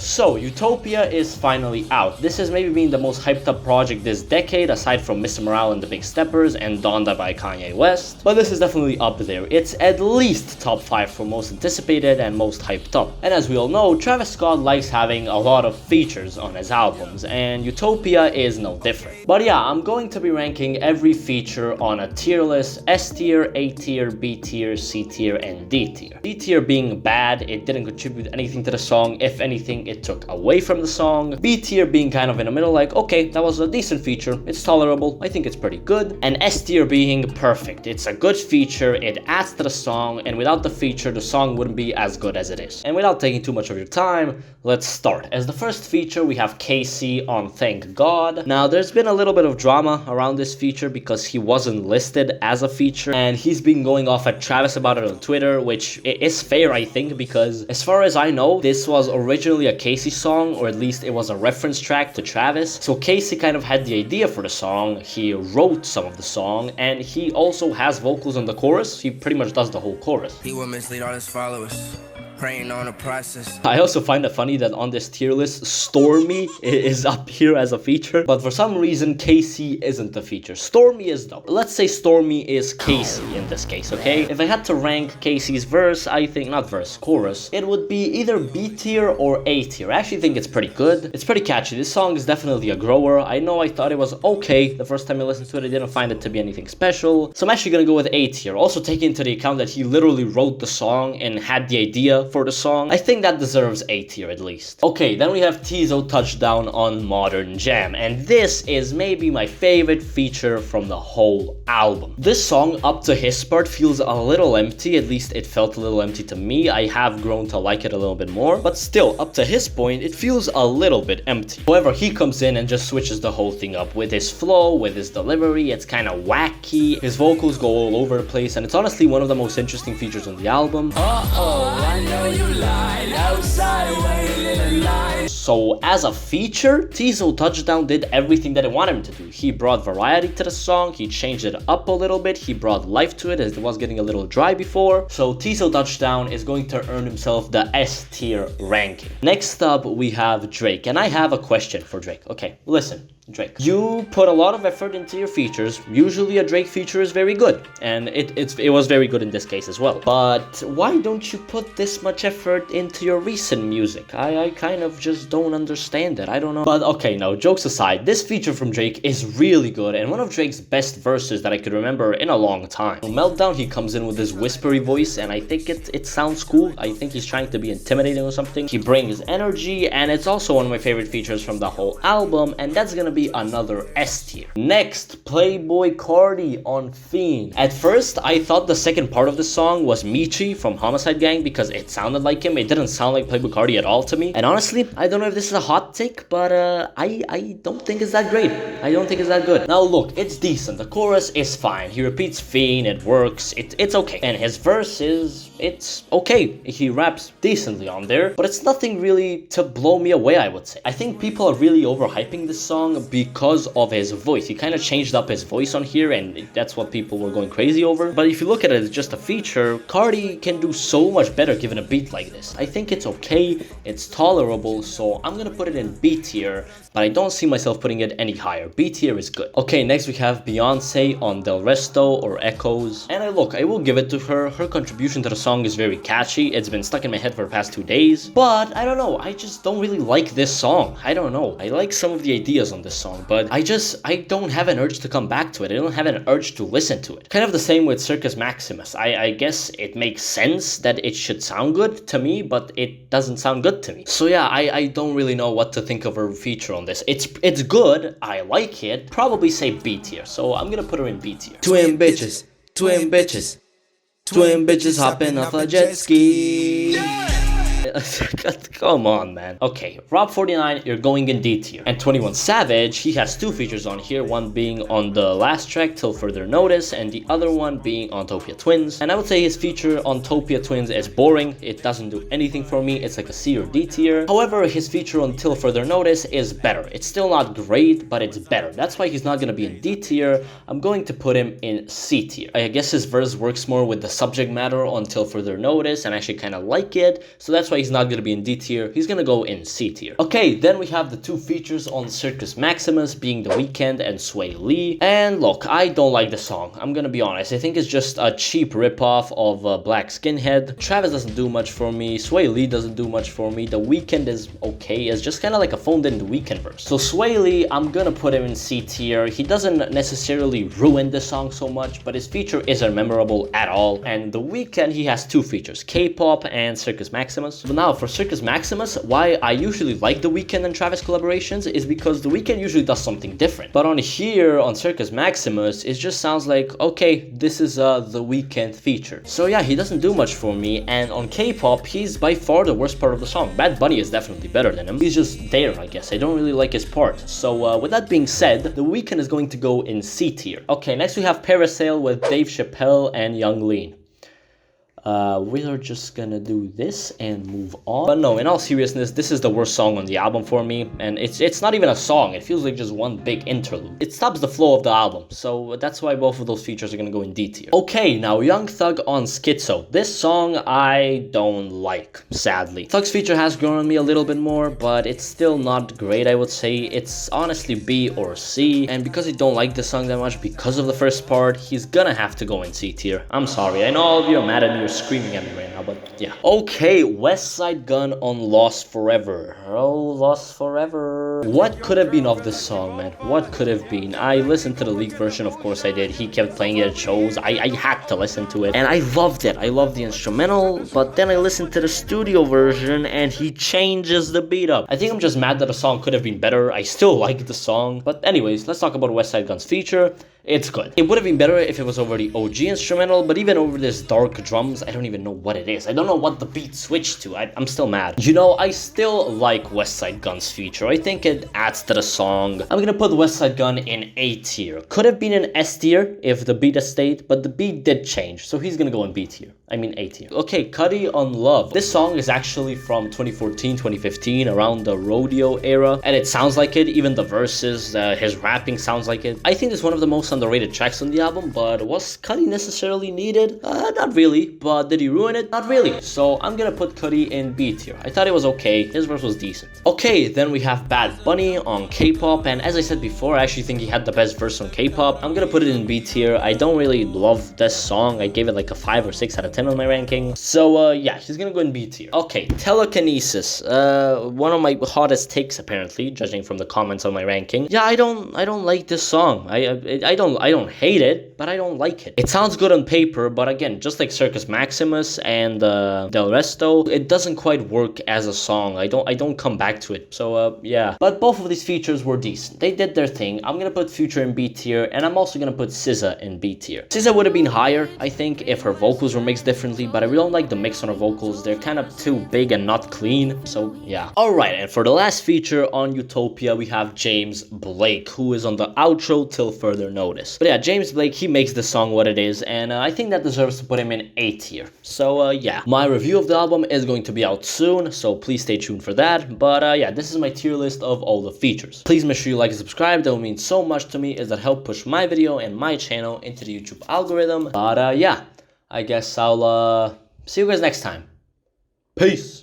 So, Utopia is finally out. This has maybe been the most hyped up project this decade, aside from Mr. Morale and the Big Steppers and Donda by Kanye West. But this is definitely up there. It's at least top 5 for most anticipated and most hyped up. And as we all know, Travis Scott likes having a lot of features on his albums, and Utopia is no different. But yeah, I'm going to be ranking every feature on a tier list: S tier, A tier, B tier, C tier, and D tier. D tier being bad, it didn't contribute anything to the song. If anything, it took away from the song. B tier being kind of in the middle, like, okay, that was a decent feature, it's tolerable, I think it's pretty good. And S tier being perfect. It's a good feature, it adds to the song, and without the feature, the song wouldn't be as good as it is. And without taking too much of your time, let's start. As the first feature, we have Casey on Thank God. Now, there's been a little bit of drama around this feature because he wasn't listed as a feature, and he's been going off at Travis about it on Twitter, which is fair, I think, because as far as I know, this was originally a Casey song, or at least it was a reference track to Travis. So Casey kind of had the idea for the song, he wrote some of the song, and he also has vocals on the chorus. He pretty much does the whole chorus. He will mislead all his followers, preying on the process. I also find it funny that on this tier list, Stormy is up here as a feature, but for some reason, Casey isn't the feature. Stormy is though. Let's say Stormy is Casey in this case, okay? If I had to rank Casey's verse, I think, not verse, chorus, it would be either B tier or A tier. I actually think it's pretty good. It's pretty catchy. This song is definitely a grower. I know I thought it was okay the first time I listened to it. I didn't find it to be anything special. So I'm actually gonna go with A tier. Also taking into the account that he literally wrote the song and had the idea for the song, I think that deserves A tier at least. Okay, then we have Tizo Touchdown on Modern Jam, and this is maybe my favorite feature from the whole album. This song, up to his part, feels a little empty. At least it felt a little empty to me. I have grown to like it a little bit more, but still, up to his point, it feels a little bit empty. However, he comes in and just switches the whole thing up with his flow, with his delivery. It's kind of wacky. His vocals go all over the place, and it's honestly one of the most interesting features on the album. I know you lied outside waiting in line. So as a feature, Tizo Touchdown did everything that I wanted him to do. He brought variety to the song, he changed it up a little bit, he brought life to it as it was getting a little dry before. So Tizo Touchdown is going to earn himself the S tier ranking. Next up, we have Drake, and I have a question for Drake. Okay, listen. Drake, you put a lot of effort into your features. Usually a Drake feature is very good, and it was very good in this case as well. But why don't you put this much effort into your recent music? I kind of just don't understand it. I don't know. But okay, no, jokes aside, this feature from Drake is really good and one of Drake's best verses that I could remember in a long time. On Meltdown, he comes in with his whispery voice, and I think it sounds cool. I think he's trying to be intimidating or something. He brings energy, and it's also one of my favorite features from the whole album, and that's gonna be another S tier. Next, Playboy Cardi on Fiend. At first, I thought the second part of the song was Michi from Homicide Gang because it sounded like him. It didn't sound like Playboy Cardi at all to me. And honestly, I don't know if this is a hot take, but I don't think it's that great. I don't think it's that good. Now look, it's decent. The chorus is fine. He repeats Fiend, it works. It's okay. And his verse it's okay. He raps decently on there, but it's nothing really to blow me away, I would say. I think people are really overhyping this song because of his voice. He kind of changed up his voice on here, and that's what people were going crazy over. But if you look at it as just a feature, Cardi can do so much better given a beat like this. I think it's okay, it's tolerable, so I'm gonna put it in B tier, but I don't see myself putting it any higher. B tier is good. Okay, next we have Beyonce on Del Resto or Echoes. And I will give it to her. Her contribution to the song is very catchy. It's been stuck in my head for the past 2 days. But I don't know, I just don't really like this song. I don't know. I like some of the ideas on this song, but I don't have an urge to come back to it. I don't have an urge to listen to it. Kind of the same with Circus Maximus. I guess it makes sense that it should sound good to me, but it doesn't sound good to me. So yeah, I don't really know what to think of her feature on this. It's good. I like it. Probably say B tier. So I'm gonna put her in B tier. Twin bitches, twin bitches, twin bitches hopping off a jet ski. Come on, man. Okay, Rob49, you're going in D tier. And 21 Savage, he has 2 features on here, one being on the last track, Till Further Notice, and the other one being on Utopia Twins. And I would say his feature on Utopia Twins is boring. It doesn't do anything for me. It's like a C or D tier. However, his feature on Till Further Notice is better. It's still not great, but it's better. That's why he's not gonna be in D tier. I'm going to put him in C tier. I guess his verse works more with the subject matter on Till Further Notice, and I actually kind of like it. So that's why he's not gonna be in D tier, he's gonna go in C tier. Okay, then we have the two features on Circus Maximus, being The Weeknd and Sway Lee. And look, I don't like the song, I'm gonna be honest. I think it's just a cheap ripoff of Black Skinhead. Travis doesn't do much for me, Sway Lee doesn't do much for me, The Weeknd is okay, it's just kind of like a phoned in The Weeknd verse. So Sway Lee, I'm gonna put him in C tier. He doesn't necessarily ruin the song so much, but his feature isn't memorable at all. And The Weeknd, he has two features, K-pop and Circus Maximus. But now for Circus Maximus, why I usually like The Weeknd and Travis collaborations is because The Weeknd usually does something different. But on here, on Circus Maximus, it just sounds like, okay, this is The Weeknd feature. So yeah, he doesn't do much for me. And on K-pop, he's by far the worst part of the song. Bad Bunny is definitely better than him. He's just there, I guess. I don't really like his part. So with that being said, The Weeknd is going to go in C tier. Okay, next we have Parasail with Dave Chappelle and Young Lean. We are just gonna do this and move on. But no, in all seriousness, this is the worst song on the album for me, and it's not even a song. It feels like just one big interlude. It stops the flow of the album, so that's why both of those features are gonna go in D tier. Okay, now Young Thug on Schizo. This song I don't like, sadly. Thug's feature has grown on me a little bit more, but it's still not great, I would say. It's honestly B or C, and because I don't like this song that much because of the first part, he's gonna have to go in C tier. I'm sorry, I know all of you are mad at me, you're screaming at me right now, but yeah. Okay, West Side Gun on Lost Forever. Oh, Lost Forever. What could have been of this song, man? What could have been? I listened to the leaked version, of course I did. He kept playing it at shows. I had to listen to it, and I loved it. I loved the instrumental, but then I listened to the studio version, and he changes the beat up. I think I'm just mad that the song could have been better. I still like the song, but anyways, let's talk about West Side Gun's feature. It's good. It would have been better if it was over the OG instrumental, but even over this dark drums, I don't even know what it is. I don't know what the beat switched to. I'm still mad. You know, I still like West Side Gun's feature. I think it adds to the song. I'm gonna put West Side Gun in A tier. Could have been in S tier if the beat had stayed, but the beat did change, so he's gonna go in B tier. I mean A tier. Okay, Cudi on Love. This song is actually from 2014, 2015, around the Rodeo era, and it sounds like it. Even the verses, his rapping sounds like it. I think it's one of the most underrated tracks on the album, but was Cudi necessarily needed? Not really, but did he ruin it? Not really. So I'm gonna put Cudi in B tier. I thought it was okay, his verse was decent. Okay, then we have Bad Bunny on K-pop, and as I said before, I actually think he had the best verse on K-pop. I'm gonna put it in B tier. I don't really love this song. I gave it like a 5 or 6 out of 10 on my ranking. So yeah, he's gonna go in B tier. Okay, Telekinesis. One of my hottest takes apparently, judging from the comments on my ranking. Yeah, I don't like this song. I don't hate it, but I don't like it. It sounds good on paper, but again, just like Circus Maximus and Del Resto, it doesn't quite work as a song. I don't come back to it. So yeah, but both of these features were decent. They did their thing. I'm gonna put Future in B tier, and I'm also gonna put SZA in B tier. SZA would have been higher, I think, if her vocals were mixed differently, but I really don't like the mix on her vocals. They're kind of too big and not clean. So yeah. Alright, and for the last feature on Utopia, we have James Blake, who is on the outro till further notice. But yeah, James Blake, he makes the song what it is, and I think that deserves to put him in A tier. So yeah, my review of the album is going to be out soon, so please stay tuned for that. But yeah, this is my tier list of all the features. Please make sure you like and subscribe. That will mean so much to me, as that help push my video and my channel into the YouTube algorithm. But yeah, I guess I'll see you guys next time. Peace.